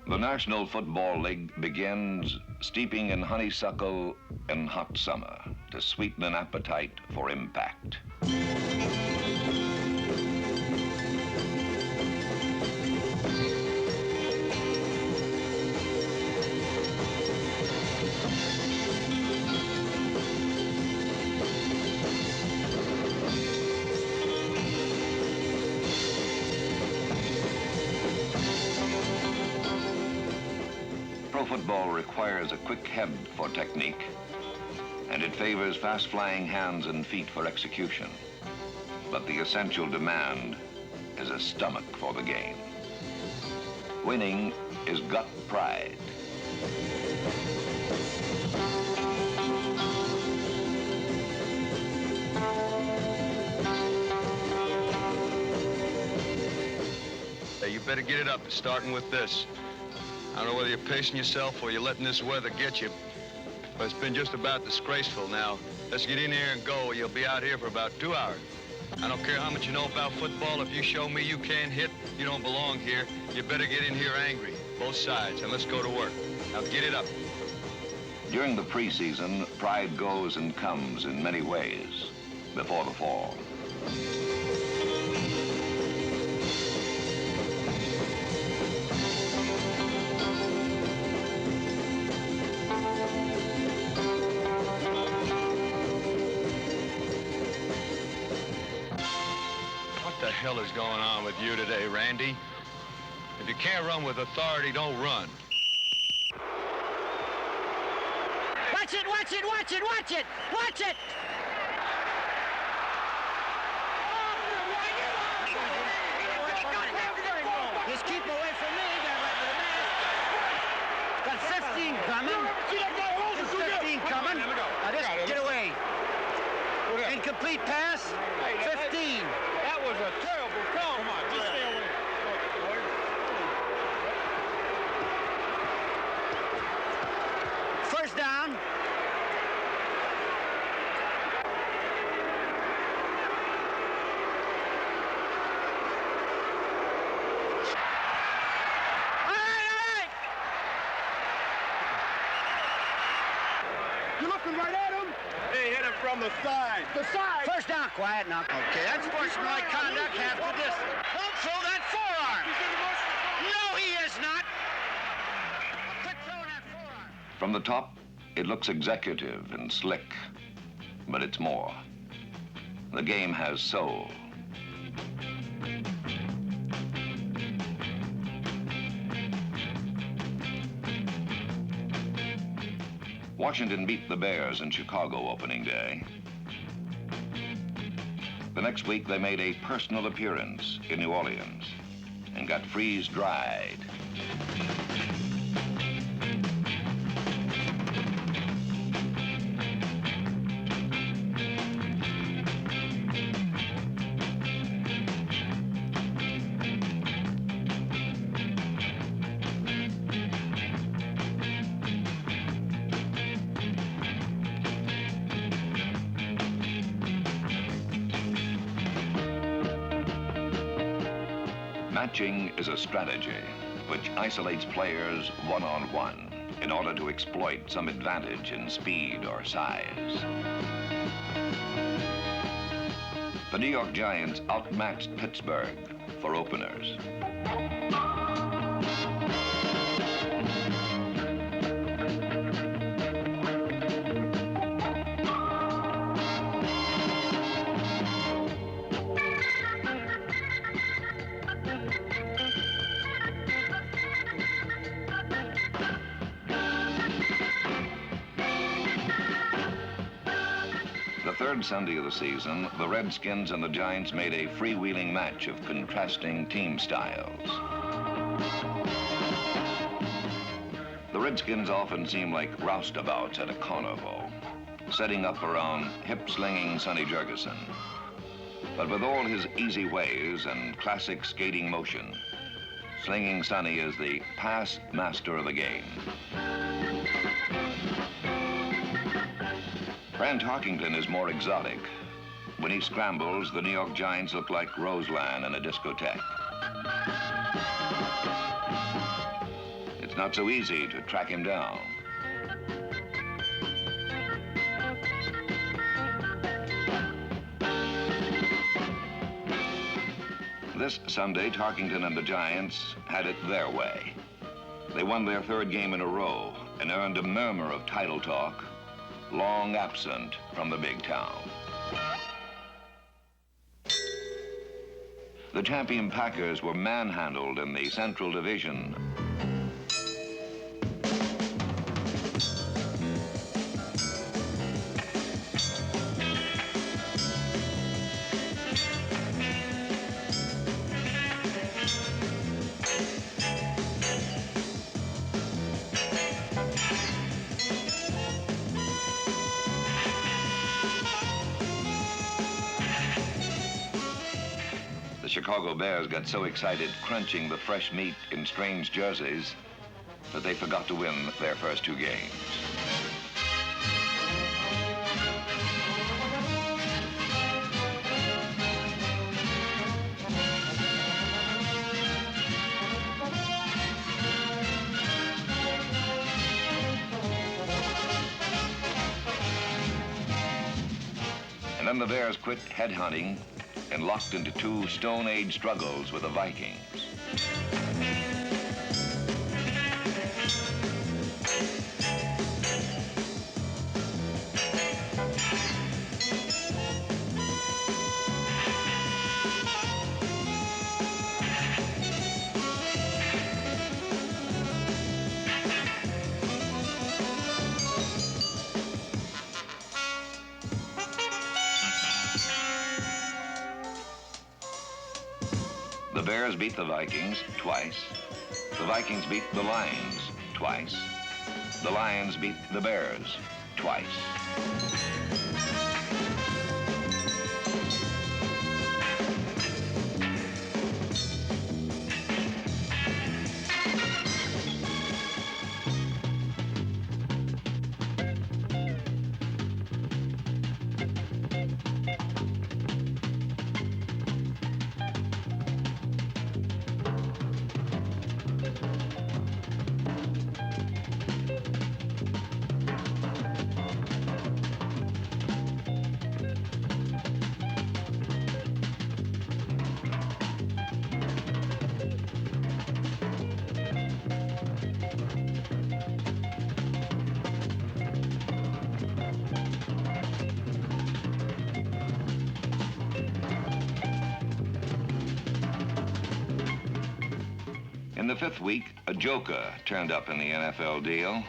The National Football League begins steeping in honeysuckle in hot summer to sweeten an appetite for impact. Pro football requires a quick head for technique, and it favors fast-flying hands and feet for execution. But the essential demand is a stomach for the game. Winning is gut pride. Hey, you better get it up, starting with this. I don't know whether you're pacing yourself or you're letting this weather get you, but it's been just about disgraceful. Now, let's get in here and go, or you'll be out here for about 2 hours. I don't care how much you know about football. If you show me you can't hit, you don't belong here. You better get in here angry, both sides, and let's go to work. Now, get it up. During the preseason, pride goes and comes in many ways before the fall. What the hell is going on with you today, Randy? If you can't run with authority, don't run. Watch it, watch it, watch it, watch it, watch it! Just keep away from me, got right to the mask. Got 15 coming. There's 15 coming. Now just get away. Incomplete pass, 15. That was a terrible call. Come on, just stay away. First down. All right. You're looking right at him. They hit him from the side. The side. First down, quiet now. Okay, that's sportsmanlike conduct half the distance. Don't throw that forearm. No, he is not. Quit throwing that forearm. From the top, it looks executive and slick, but it's more. The game has soul. Washington beat the Bears in Chicago opening day. The next week, they made a personal appearance in New Orleans and got freeze-dried. Matching is a strategy which isolates players one-on-one in order to exploit some advantage in speed or size. The New York Giants outmatched Pittsburgh for openers. The third Sunday of the season, the Redskins and the Giants made a freewheeling match of contrasting team styles. The Redskins often seem like roustabouts at a carnival, setting up around hip-slinging Sonny Jurgensen. But with all his easy ways and classic skating motion, Slinging Sonny is the pass master of the game. Grant Hockington is more exotic. When he scrambles, the New York Giants look like Roseland in a discotheque. It's not so easy to track him down. This Sunday, Tarkington and the Giants had it their way. They won their third game in a row and earned a murmur of title talk, long absent from the big town. The champion Packers were manhandled in the Central Division. The Chicago Bears got so excited crunching the fresh meat in strange jerseys that they forgot to win their first two games. And then the Bears quit headhunting and locked into two Stone Age struggles with the Vikings. The Bears beat the Vikings twice. The Vikings beat the Lions twice. The Lions beat the Bears twice. In the fifth week, a joker turned up in the NFL deal.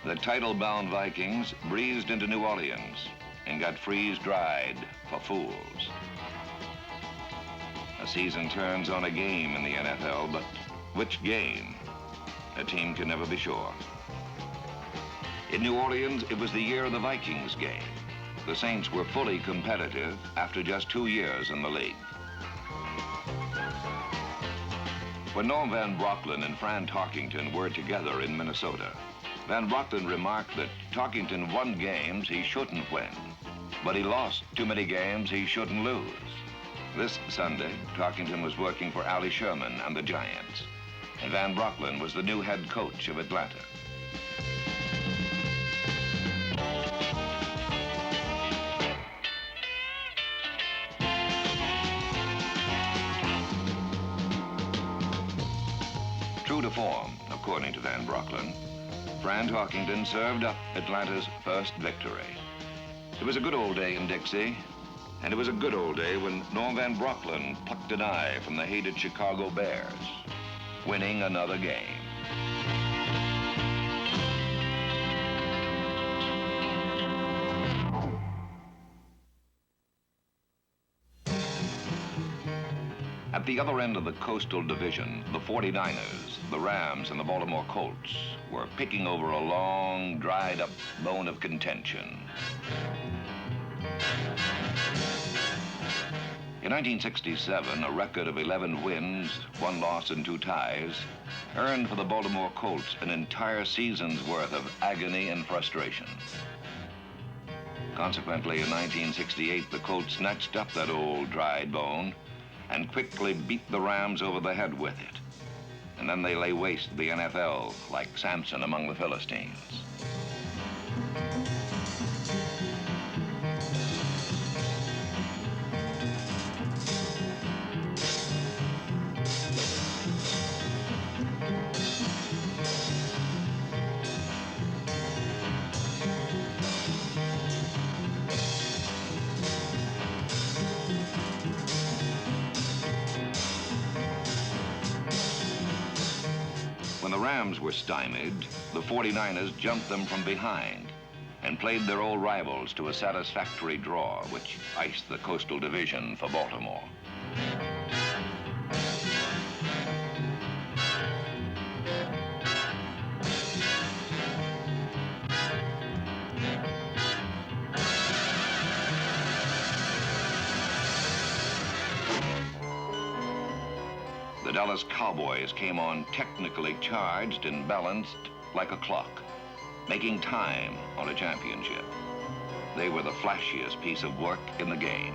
The title-bound Vikings breezed into New Orleans and got freeze-dried for fools. A season turns on a game in the NFL, but which game? A team can never be sure. In New Orleans, it was the year of the Vikings game. The Saints were fully competitive after just 2 years in the league. When Norm Van Brocklin and Fran Tarkington were together in Minnesota, Van Brocklin remarked that Tarkington won games he shouldn't win, but he lost too many games he shouldn't lose. This Sunday, Tarkington was working for Allie Sherman and the Giants, and Van Brocklin was the new head coach of Atlanta. True to form, according to Van Brocklin, Fran Tarkington served up Atlanta's first victory. It was a good old day in Dixie, and it was a good old day when Norm Van Brocklin plucked an eye from the hated Chicago Bears, winning another game. At the other end of the Coastal Division, the 49ers, the Rams, and the Baltimore Colts were picking over a long, dried-up bone of contention. In 1967, a record of 11 wins, 1 loss, and 2 ties earned for the Baltimore Colts an entire season's worth of agony and frustration. Consequently, in 1968, the Colts snatched up that old dried bone and quickly beat the Rams over the head with it. and then they lay waste the NFL like Samson among the Philistines. When the Rams were stymied, the 49ers jumped them from behind and played their old rivals to a satisfactory draw, which iced the Coastal Division for Baltimore. The Dallas Cowboys came on technically charged and balanced like a clock, making time on a championship. They were the flashiest piece of work in the game.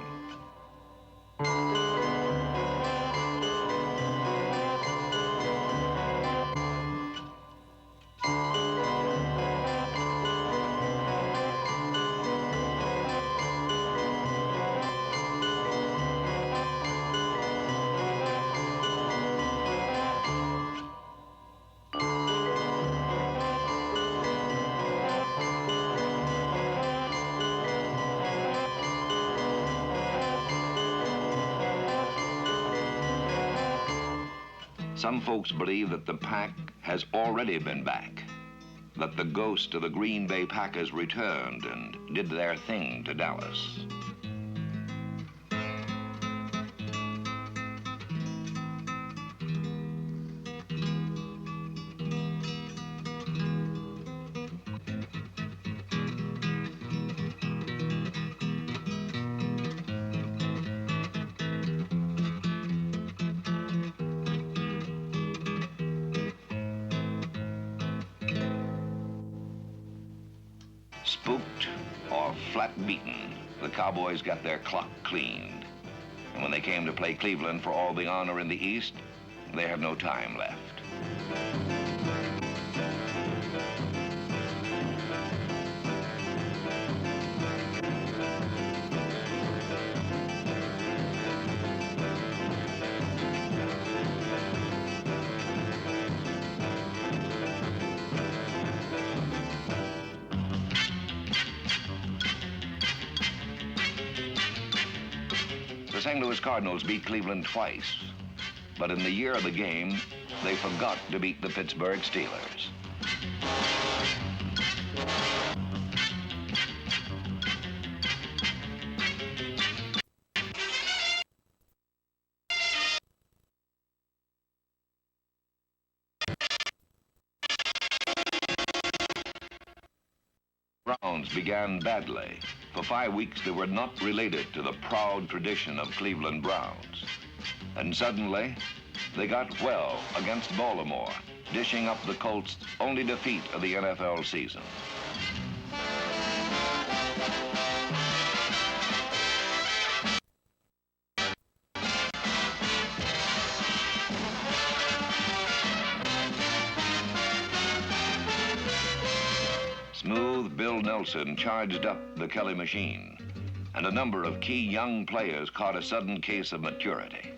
Some folks believe that the Pack has already been back, that the ghost of the Green Bay Packers returned and did their thing to Dallas. Spooked or flat beaten, the Cowboys got their clock cleaned. And when they came to play Cleveland for all the honor in the East, they had no time left. The St. Louis Cardinals beat Cleveland twice, but in the year of the game, they forgot to beat the Pittsburgh Steelers. Browns began badly. For 5 weeks, they were not related to the proud tradition of Cleveland Browns. And suddenly, they got well against Baltimore, dishing up the Colts' only defeat of the NFL season. Smooth Bill Nelson charged up the Kelly machine, and a number of key young players caught a sudden case of maturity.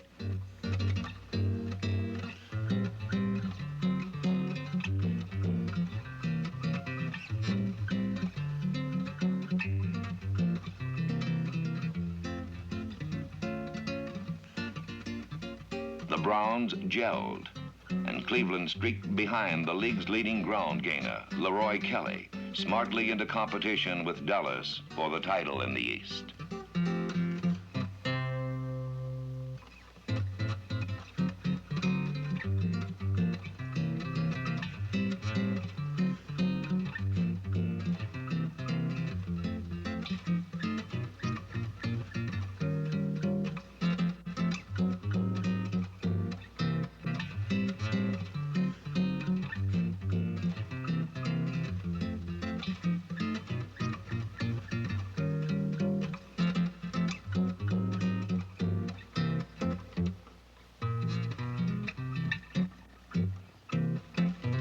The Browns gelled, and Cleveland streaked behind the league's leading ground gainer, Leroy Kelly, smartly into competition with Dallas for the title in the East.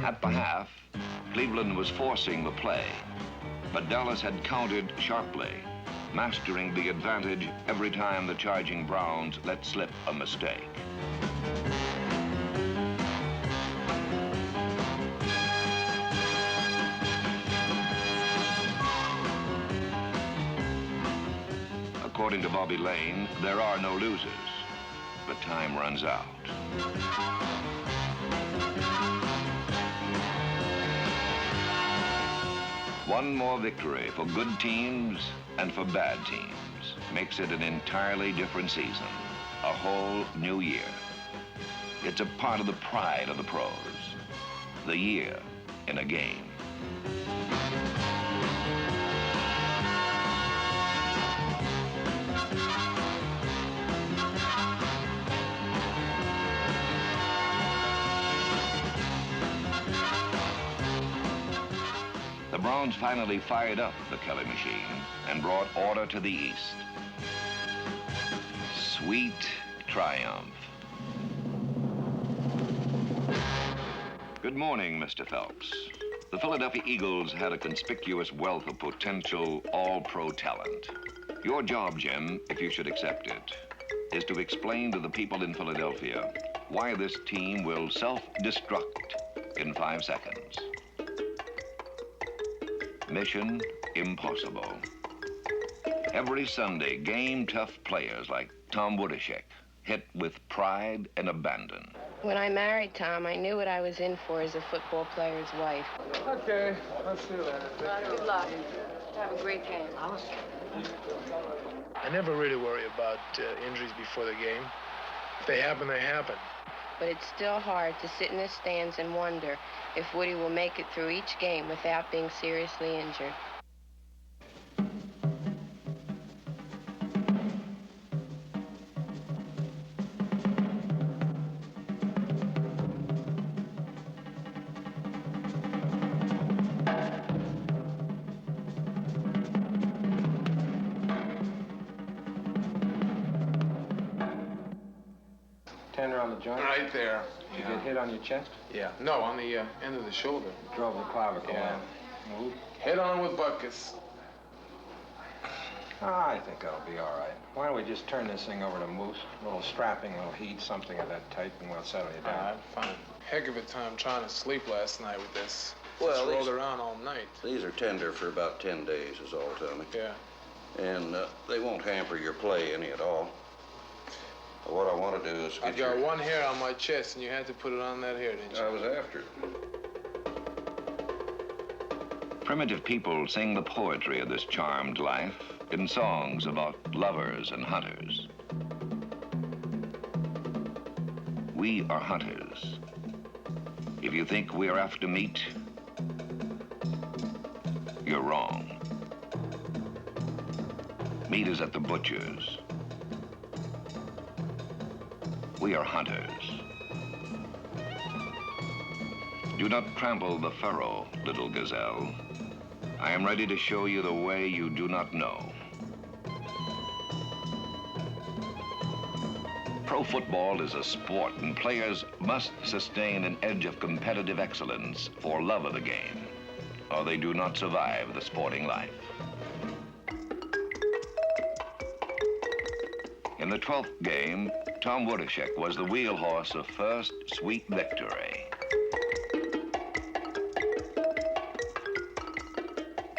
At the half, Cleveland was forcing the play, but Dallas had countered sharply, mastering the advantage every time the charging Browns let slip a mistake. According to Bobby Lane, there are no losers, but time runs out. One more victory for good teams and for bad teams makes it an entirely different season, a whole new year. It's a part of the pride of the pros, the year in a game. The Browns finally fired up the Kelly machine and brought order to the East. Sweet triumph. Good morning, Mr. Phelps. The Philadelphia Eagles had a conspicuous wealth of potential all-pro talent. Your job, Jim, if you should accept it, is to explain to the people in Philadelphia why this team will self-destruct in 5 seconds. Mission impossible. Every Sunday, game-tough players like Tom Wurdeschek hit with pride and abandon. When I married Tom, I knew what I was in for as a football player's wife. Okay, let's do that. Good luck. Have a great game. I never really worry about injuries before the game. If they happen, they happen. But it's still hard to sit in the stands and wonder if Woody will make it through each game without being seriously injured. Tender on the joint? Right there. Did you get hit on your chest? Yeah. No, on the end of the shoulder. Drove the clavicle Yeah. out. Move. Hit on with buckets. I think I'll be all right. Why don't we just turn this thing over to Moose? A little strapping, a little heat, something of that type, and we'll settle you All down. right, fine. Heck of a time trying to sleep last night with this. Well, Just rolled these- around all night. These are tender for about 10 days is all, Tommy. Yeah. And they won't hamper your play any at all. But what I want to do is I've get got one hair on my chest, and you had to put it on that hair, didn't you? I was after it. Primitive people sing the poetry of this charmed life in songs about lovers and hunters. We are hunters. If you think we're after meat, you're wrong. Meat is at the butcher's. We are hunters. Do not trample the furrow, little gazelle. I am ready to show you the way you do not know. Pro football is a sport, and players must sustain an edge of competitive excellence for love of the game, or they do not survive the sporting life. In the 12th game, Tom Wurdeschek was the wheel horse of first sweet victory.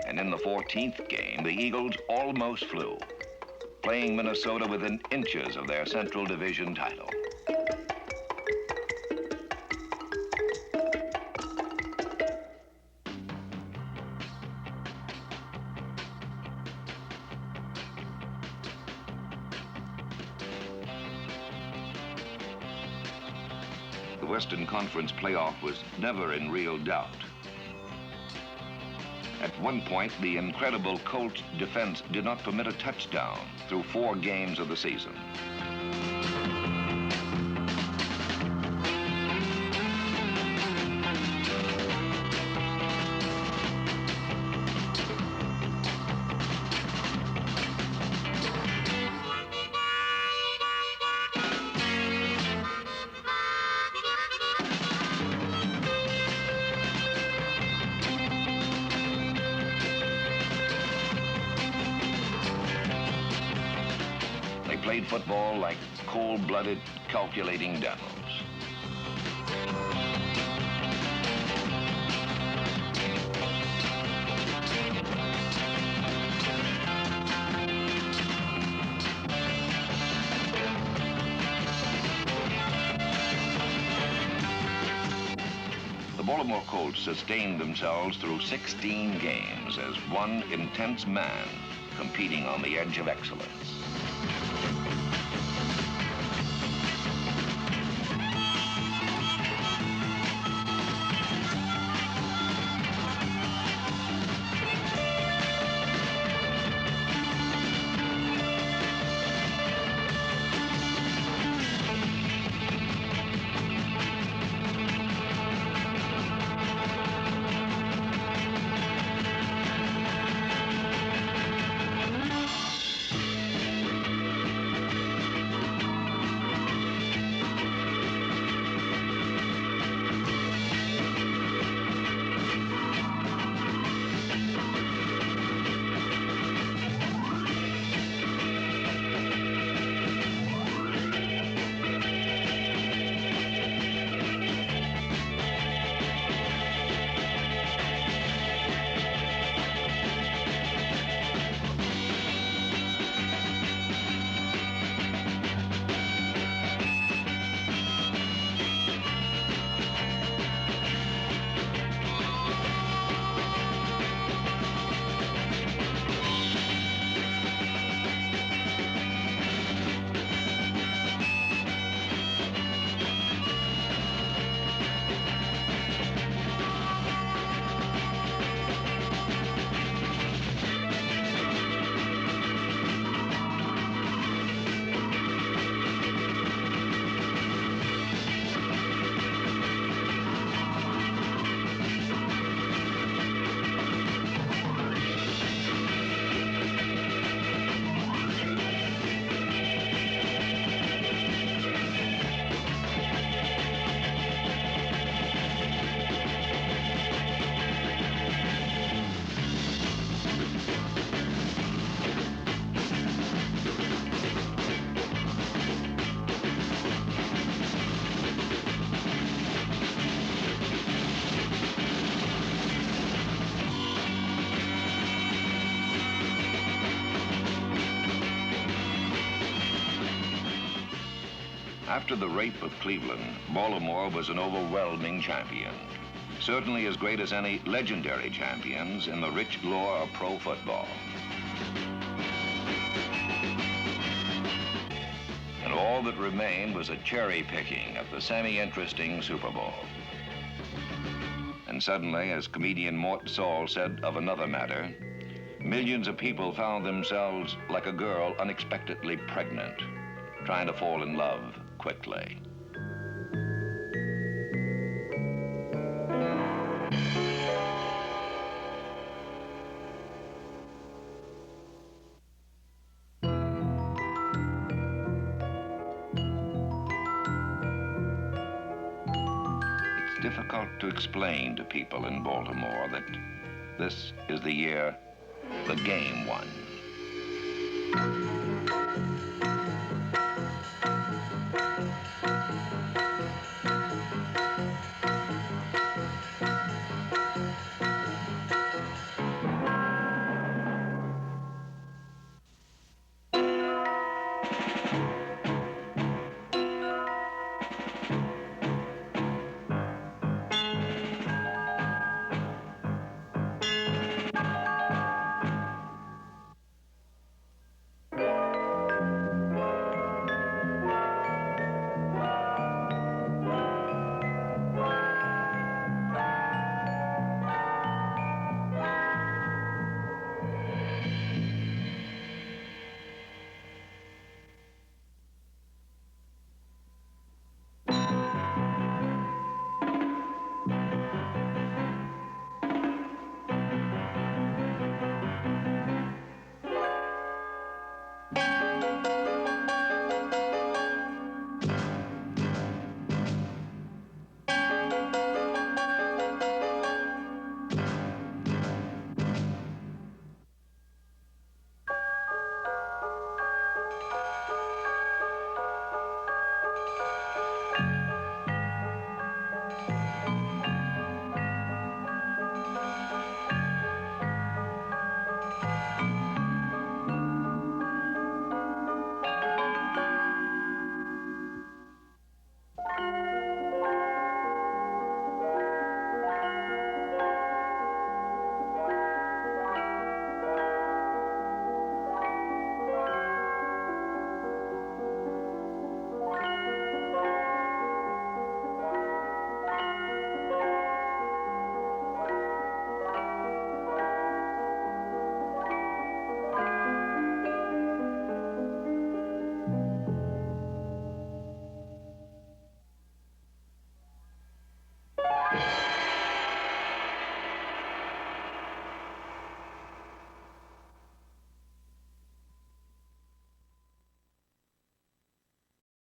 And in the 14th game, the Eagles almost flew, playing Minnesota within inches of their Central Division title. The Western Conference playoff was never in real doubt. At one point, the incredible Colts defense did not permit a touchdown through 4 games of the season. played football like cold-blooded, calculating devils. The Baltimore Colts sustained themselves through 16 games as one intense man competing on the edge of excellence. After the rape of Cleveland, Baltimore was an overwhelming champion. Certainly as great as any legendary champions in the rich lore of pro football. And all that remained was a cherry picking of the semi-interesting Super Bowl. And suddenly, as comedian Mort Saul said of another matter, millions of people found themselves like a girl unexpectedly pregnant, trying to fall in love quickly. It's difficult to explain to people in Baltimore that this is the year the game won. Bye.